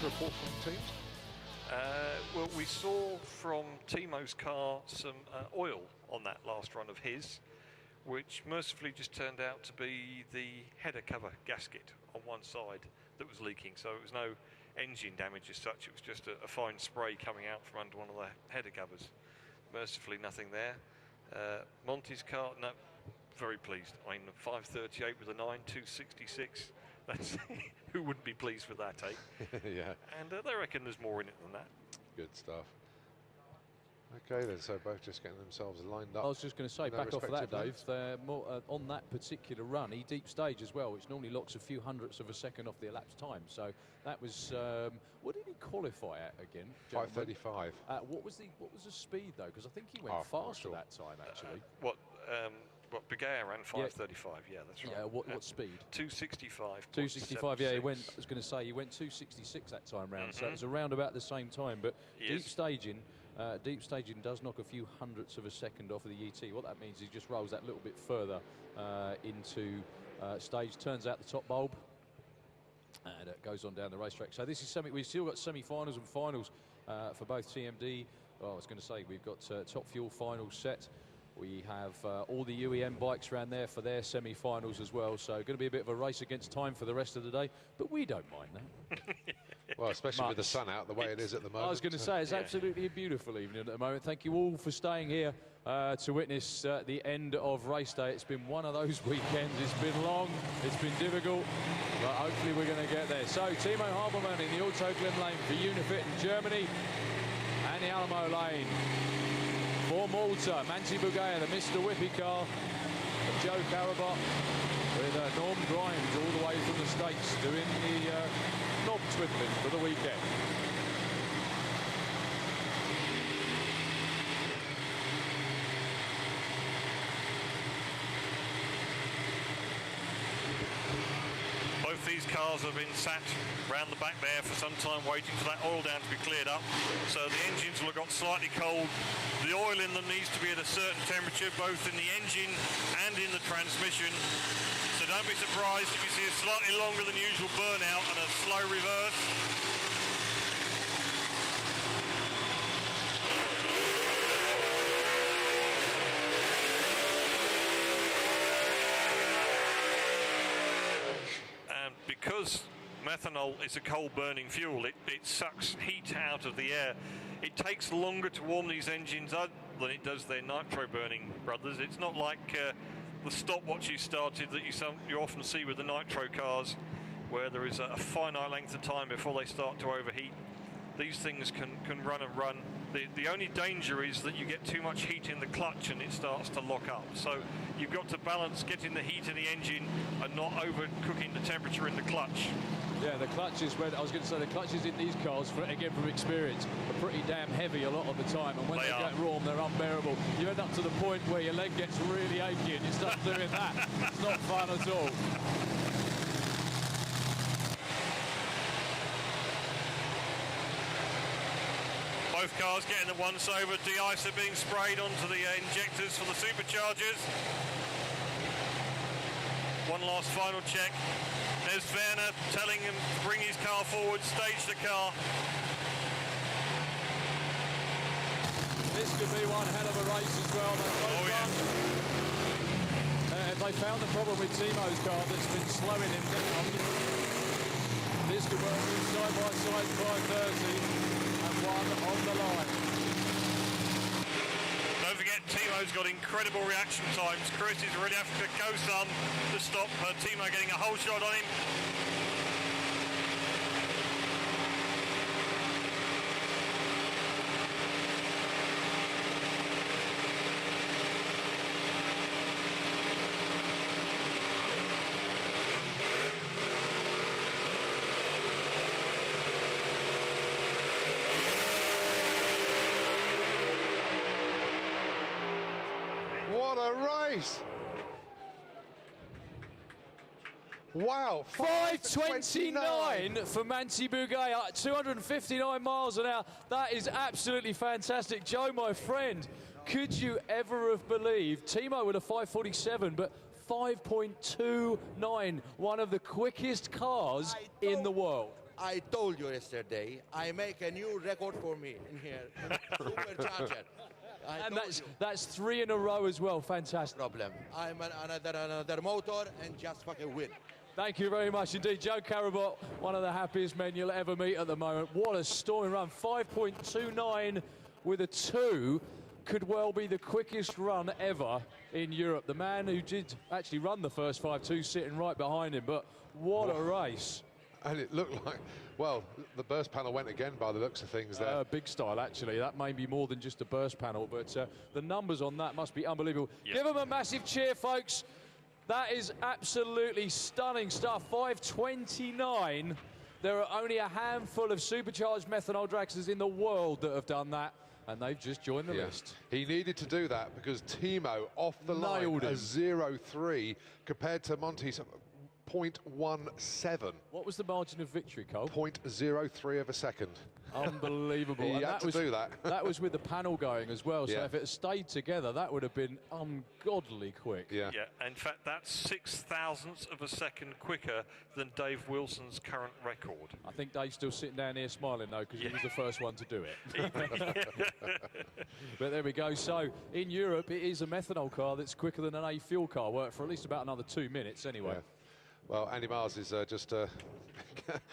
for a four-point team? Well, we saw from Timo's car some oil on that last run of his, which mercifully just turned out to be the header cover gasket on one side that was leaking. So it was no engine damage as such, it was just a fine spray coming out from under one of the header covers. Mercifully nothing there. Monty's car, no, very pleased. I mean, 538 with a 9, 266. That's who wouldn't be pleased with that, eh? Yeah. And they reckon there's more in it than that. Good stuff. Okay then, so both just getting themselves lined up. I was just going to say, back off of that, Dave, they're more, on that particular run, he deep stage as well, which normally locks a few hundredths of a second off the elapsed time. So that was, what did he qualify at again? 5:35. What was the speed though? Because I think he went faster that time actually. What Bugeja ran 5:35. Yeah, that's right. Yeah, what speed? 2:65. 2:65. Yeah, he went. I was going to say he went 2:66 that time round. So it was around about the same time. But deep staging does knock a few hundredths of a second off of the ET. What that means is he just rolls that little bit further into stage, turns out the top bulb, and it goes on down the racetrack. So this is we've still got semi-finals and finals for both TMD. Well, I was going to say we've got Top Fuel finals set. We have all the UEM bikes around there for their semi-finals as well. So going to be a bit of a race against time for the rest of the day, but we don't mind that. Well, especially with the sun out the way it is at the moment. I was going to say, it's absolutely a beautiful evening at the moment. Thank you all for staying here to witness the end of race day. It's been one of those weekends. It's been long, it's been difficult, but hopefully we're going to get there. So, Timo Habermann in the Auto Glim lane for Unifit in Germany, and the Alamo lane for Malta. Monty Bugeja, the Mr. Whippy car of Joe Carabot, with Norm Grimes all the way from the States doing the knob twiddling for the weekend. Both these cars have been sat round the back there for some time waiting for that oil down to be cleared up. So the engines will have got slightly cold. The oil in them needs to be at a certain temperature, both in the engine and in the transmission. So don't be surprised if you see a slightly longer than usual burnout and a slow reverse. Because methanol is a coal-burning fuel, it sucks heat out of the air. It takes longer to warm these engines up than it does their nitro-burning brothers. It's not like the stopwatch you started that you often see with the nitro cars, where there is a finite length of time before they start to overheat. These things can run and run. The only danger is that you get too much heat in the clutch and it starts to lock up. So you've got to balance getting the heat in the engine and not overcooking the temperature in the clutch. Yeah, the clutches, I was going to say, the clutches in these cars, again from experience, are pretty damn heavy a lot of the time, and when they get warm, they're unbearable. You end up to the point where your leg gets really achy and you start doing that. It's not fun at all. Both cars getting the once over. De-icer being sprayed onto the injectors for the superchargers. One last final check. There's Werner telling him to bring his car forward, stage the car. This could be one hell of a race as well. If they found the problem with Timo's car that's been slowing him down, this could work with side by side 530. And one on the line. Don't forget, Timo's got incredible reaction times. Chris is really having to go some to stop Timo getting a whole shot on him. What a race! Wow, 5:29 for Monty Bugeja, 259 miles an hour. That is absolutely fantastic. Joe, my friend, could you ever have believed Timo with a 5:47, but 5.29, one of the quickest cars in the world? I told you yesterday, I make a new record for me in here. Supercharger. And that's 3 in a row as well. Fantastic. Problem. I'm another motor and just fucking win. Thank you very much indeed. Joe Carabot, one of the happiest men you'll ever meet at the moment. What a storming run. 5.29 with a 2. Could well be the quickest run ever in Europe. The man who did actually run the first 5.2 sitting right behind him, but what a race. And it looked like, well, the burst panel went again by the looks of things there. Big style, actually. That may be more than just a burst panel, but the numbers on that must be unbelievable. Yep. Give them a massive cheer, folks. That is absolutely stunning stuff. 5.29. There are only a handful of supercharged methanol dragsters in the world that have done that, and they've just joined the list. He needed to do that because Timo off the line a 0.3 compared to Monty's 0.17. What was the margin of victory, Cole? 0.03 of a second. Unbelievable. He had to do that. That was with the panel going as well, so if it had stayed together, that would have been ungodly quick. Yeah, in fact, that's 0.06 of a second quicker than Dave Wilson's current record. I think Dave's still sitting down here smiling, though, because he was the first one to do it. But there we go. So, in Europe, it is a methanol car that's quicker than an A fuel car. Worked for at least about another 2 minutes, anyway. Yeah. Well, Andy Mars is just